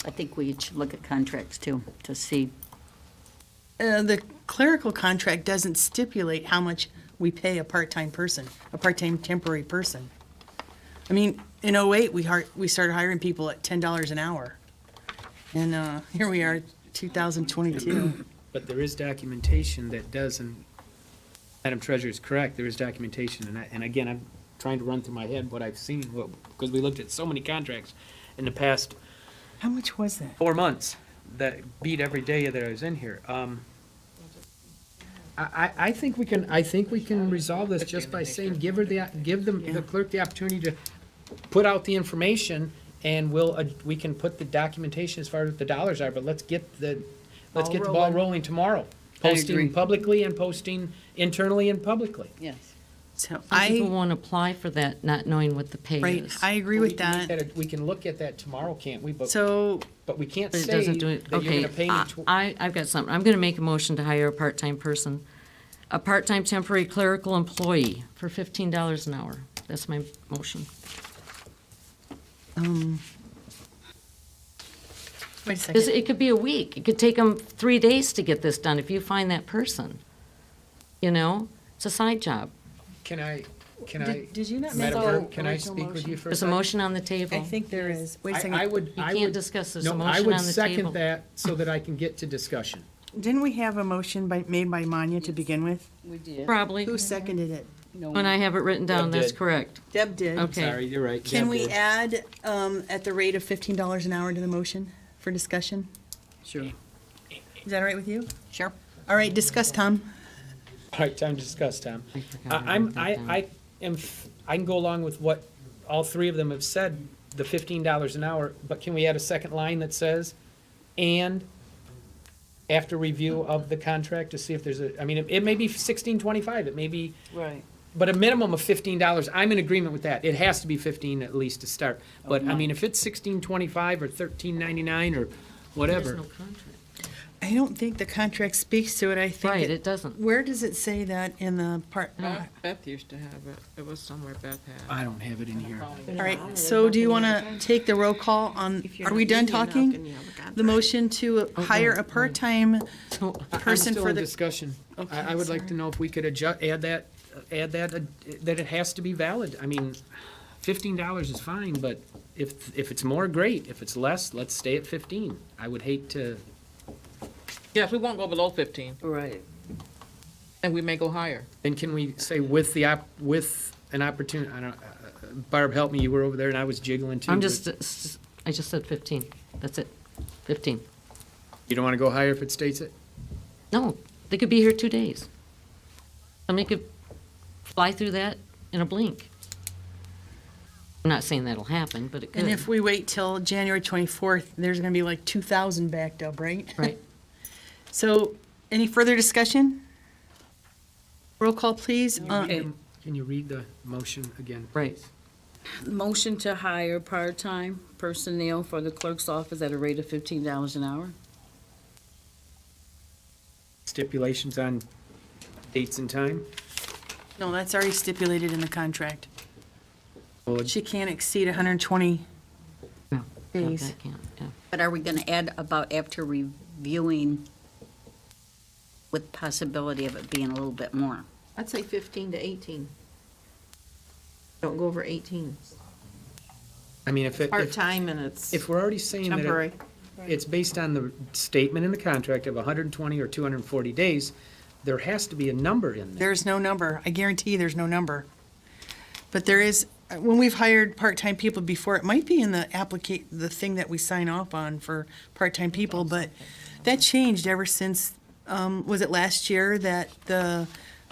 I think we should look at contracts too, to see. The clerical contract doesn't stipulate how much we pay a part-time person, a part-time temporary person. I mean, in '08, we started hiring people at $10 an hour. And here we are, 2022. But there is documentation that does, and Madam Treasurer is correct, there is documentation, and again, I'm trying to run through my head what I've seen, because we looked at so many contracts in the past How much was that? 4 months that beat every day that I was in here. I think we can resolve this just by saying, give the clerk the opportunity to put out the information, and we can put the documentation as far as what the dollars are, but let's get the ball rolling tomorrow. I Posting agree. publicly and posting internally and publicly. Yes. So Some people I, won't apply for that, not knowing what the pay right, is. I agree with that. We can look at that tomorrow, can't we? So, But we can't But it say doesn't do it, that you're okay, gonna pay me I've got something, I'm gonna make a motion to hire a part-time person, a part-time temporary clerical employee for $15 an hour. That's my motion. wait a Because second. it could be a week, it could take them 3 days to get this done if you find that person. You know, it's a side job. Did you not make Madam the Clerk, can I original speak with motion? you for a There's a second? motion on the table. I think there is. Wait a second. I would. You I can't would- discuss, there's a no, motion on the I would table. second that so that I can get to discussion. Didn't we have a motion made by Manya to begin with? We did. Probably, Who seconded it? when I have it written down, Deb that's did. correct. Deb did. Okay. Sorry, you're right. Can Deb we did. add, at the rate of $15 an hour to the motion for discussion? Sure. Is that all right with you? Sure. All right, discuss, Tom. All right, time to discuss, Tom. I forgot how to write that down. I can go along with what all three of them have said, the $15 an hour, but can we add a second line that says, and after review of the contract to see if there's a, I mean, it may be $16.25, it may be, Right. but a minimum of $15, I'm in agreement with that. It has to be 15 at least to start. But, I mean, if it's $16.25 or $13.99 or There's whatever, no contract. I don't think the contract speaks to it. I think. Right, it doesn't. Where does it say that in the part? Beth used to have it. It was somewhere Beth had. I don't have it in here. All right, so do you want to take the roll call on, are we done talking? The motion to hire a part-time So, person I'm still for in the, discussion. Okay, I would like to sorry. know if we could add that, that it has to be valid. I mean, $15 is fine, but if it's more, great. If it's less, let's stay at 15. I would hate to, Yes, we won't go below 15, Right. and we may go higher. and can we say with an opportunity, I don't, Barb, help me, you were over there and I was jiggling too. I'm but I just said 15, that's it, 15. You don't want to go higher if it states it? No, they could be here 2 days. Somebody could fly through that in a blink. I'm not saying that'll happen, but it could. and if we wait till January 24th, there's going to be like 2,000 backed up, right? Right. So, any further discussion? Roll call, please. Okay. Can you read the motion again? Right. Motion to hire part-time personnel for the clerk's office at a rate of $15 an hour. Stipulations on dates and time? No, that's already stipulated in the contract. Well, She can't exceed 120 No, days. that can't, yeah. But are we going to add about after reviewing with possibility of it being a little bit more? I'd say 15 to 18. Don't go over 18. I mean, if Part-time and it's we're already saying that temporary. it's based on the statement in the contract of 120 or 240 days, there has to be a number in there. There's no number. I guarantee there's no number. But there is, when we've hired part-time people before, it might be in the the thing that we sign off on for part-time people, but that changed ever since, was it last year that the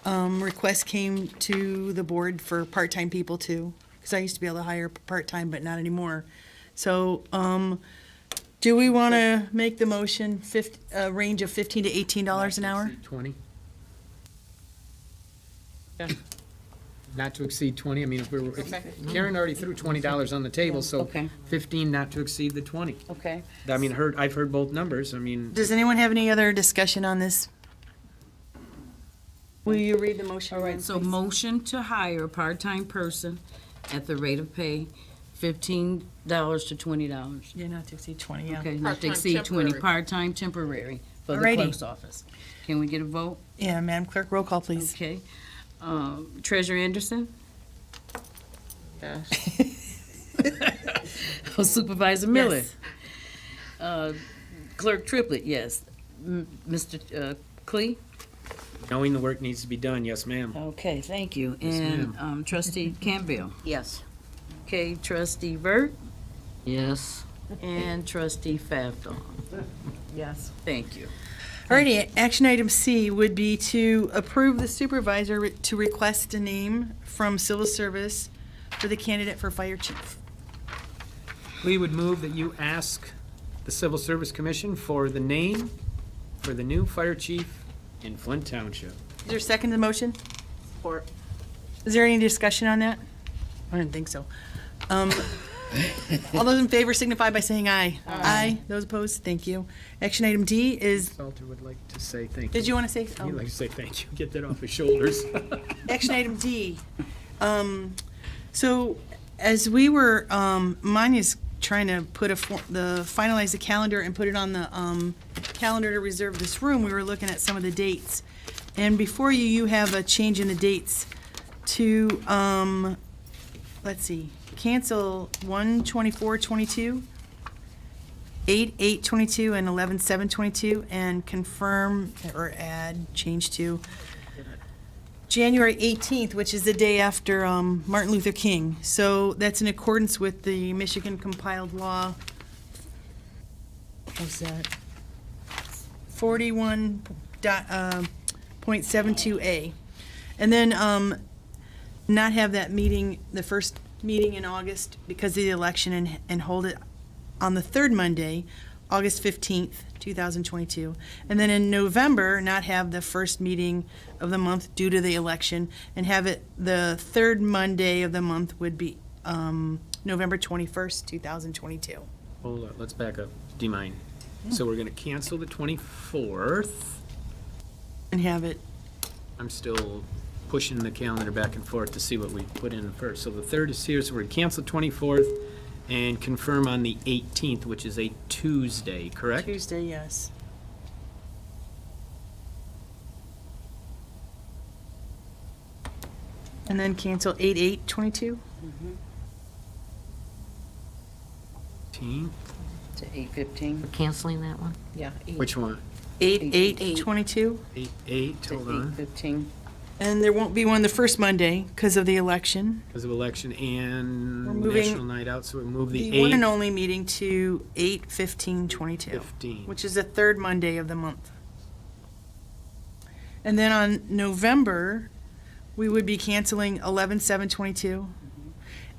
request came to the board for part-time people too? Because I used to be able to hire part-time, but not anymore. So, do we want to make the motion range of $15 to $18 an hour? 20? Not to exceed 20, I mean, Karen already threw $20 on the table, so Okay. 15 not to exceed the 20. Okay. I mean, I've heard both numbers, I mean, Does anyone have any other discussion on this? Will you read the motion? All right, again, so please? motion to hire a part-time person at the rate of pay $15 to $20. Yeah, not to exceed 20, yeah. Okay, not to exceed 20, part-time temporary for the Alrighty. clerk's office. Can we get a vote? Yeah, Madam Clerk, roll call, please. Okay. Treasurer Anderson? Supervisor Miller? Yes. Clerk Triplett, yes. Mr. Clee? knowing the work needs to be done, yes, ma'am. Okay, thank you. Yes, And trustee Campbell? Yes. Okay, trustee Vert Yes. and trustee Favdon. Yes. Thank you. Alrighty, action item C would be to approve the supervisor to request a name from civil service for the candidate for fire chief. We would move that you ask the Civil Service Commission for the name for the new fire chief in Flint Township. Is there a second to the motion? Support. Is there any discussion on that? I didn't think so. All those in favor signify by saying aye. Aye. Those opposed, thank you. Action item D is, Salter would like to say thank you. did you want to say? He'd Oh. like to say thank you, get that off his shoulders. Action item D. So as we were, mine is trying to put finalize the calendar and put it on the calendar to reserve this room, we were looking at some of the dates. And before you have a change in the dates to, let's see, cancel 1/24/22, 8/8/22, and 11/7/22, and confirm or add, change to January 18th, which is the day after Martin Luther King. So that's in accordance with the Michigan compiled law. What's that? 41.72A. And then not have that meeting, the first meeting in August because of the election, and hold it on the third Monday, August 15th, 2022. And then in November, not have the first meeting of the month due to the election, and have it the third Monday of the month would be November 21st, 2022. Hold on, let's back up. Do you mind? So we're gonna cancel the 24th. And have it, I'm still pushing the calendar back and forth to see what we put in first. So the 3rd is here, so we're gonna cancel 24th and confirm on the 18th, which is a Tuesday, correct? Tuesday, yes. And then cancel 8/8/22? 18th? To 8:15? We're canceling that one? Yeah. Which one? 8/8/22? 8/8, hold on, 8:15. And there won't be one the first Monday because of the election. because of election We're and moving National Night Out, so we move the The one and 8th, only meeting to 8/15/22, 15. which is the third Monday of the month. And then on November, we would be canceling 11/7/22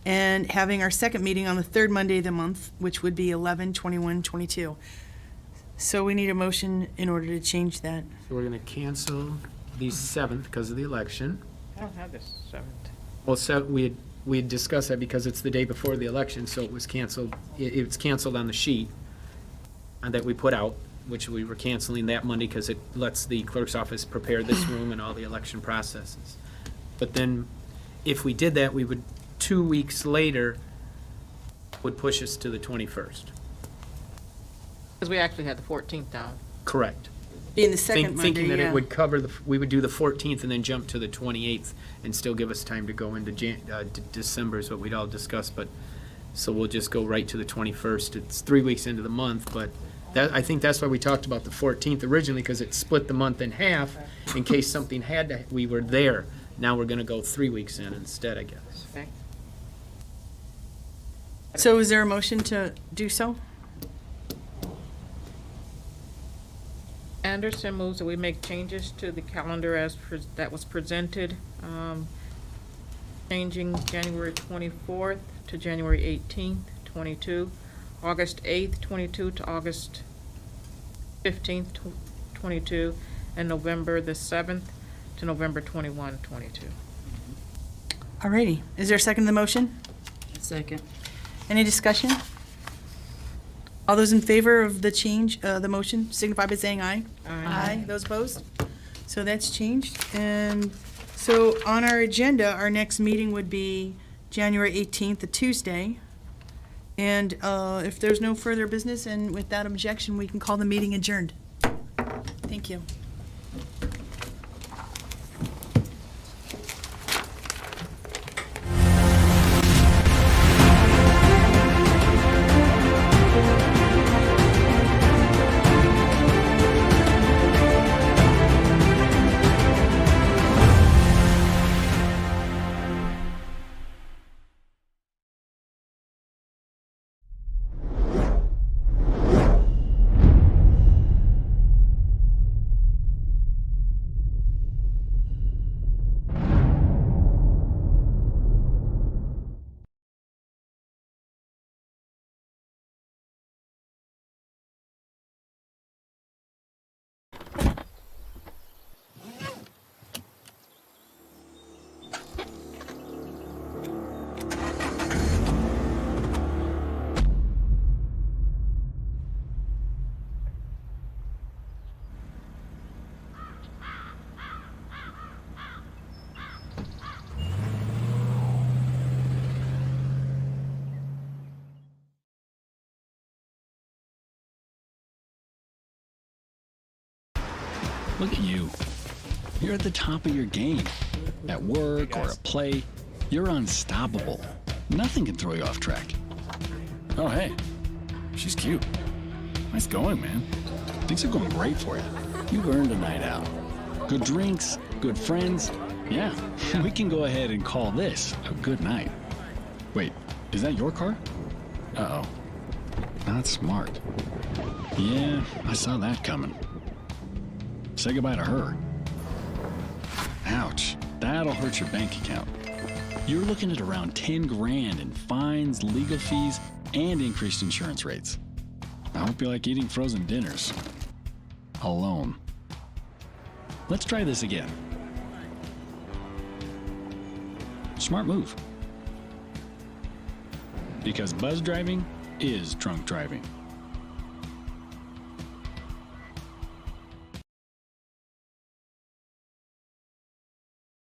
and having our second meeting on the third Monday of the month, which would be 11/21/22. So we need a motion in order to change that. So we're gonna cancel the 7th because of the election. I don't have this 7th. Well, so we had discussed that because it's the day before the election, so it was canceled, it was canceled on the sheet that we put out, which we were canceling that Monday because it lets the clerk's office prepare this room and all the election processes. But then, if we did that, we would, 2 weeks later, would push us to the 21st. Because we actually had the 14th down. Correct. Being the second Monday, Thinking that yeah. it would cover we would do the 14th and then jump to the 28th and still give us time to go into December is what we'd all discussed, but, so we'll just go right to the 21st. It's 3 weeks into the month, but I think that's why we talked about the 14th originally, because it split the month in half in case something we were there. Now we're gonna go 3 weeks in instead, I guess. So is there a motion to do so? Anderson moves that we make changes to the calendar that was presented, changing January 24th to January 18th, 22, August 8th, 22 to August 15th, 22, and November the 7th to November 21, 22. Alrighty. Is there a second to the motion? Second. Any discussion? All those in favor of the change, the motion, signify by saying aye. Aye. Those opposed? So that's changed. And so on our agenda, our next meeting would be January 18th, a Tuesday. And if there's no further business, and without objection, we can call the meeting adjourned. Thank you. Look at you. You're at the top of your game. At work or at play, you're unstoppable. Nothing can throw you off track. Oh, hey. She's cute. Nice going, man. Things are going great for you. You've earned a night out. Good drinks, good friends. Yeah, we can go ahead and call this a good night. Wait, is that your car? Uh-oh. Not smart. Yeah, I saw that coming. Say goodbye to her. Ouch, that'll hurt your bank account. You're looking at around 10 grand in fines, legal fees, and increased insurance rates. I hope you like eating frozen dinners. Alone. Let's try this again. Smart move. Because buzz driving is drunk driving.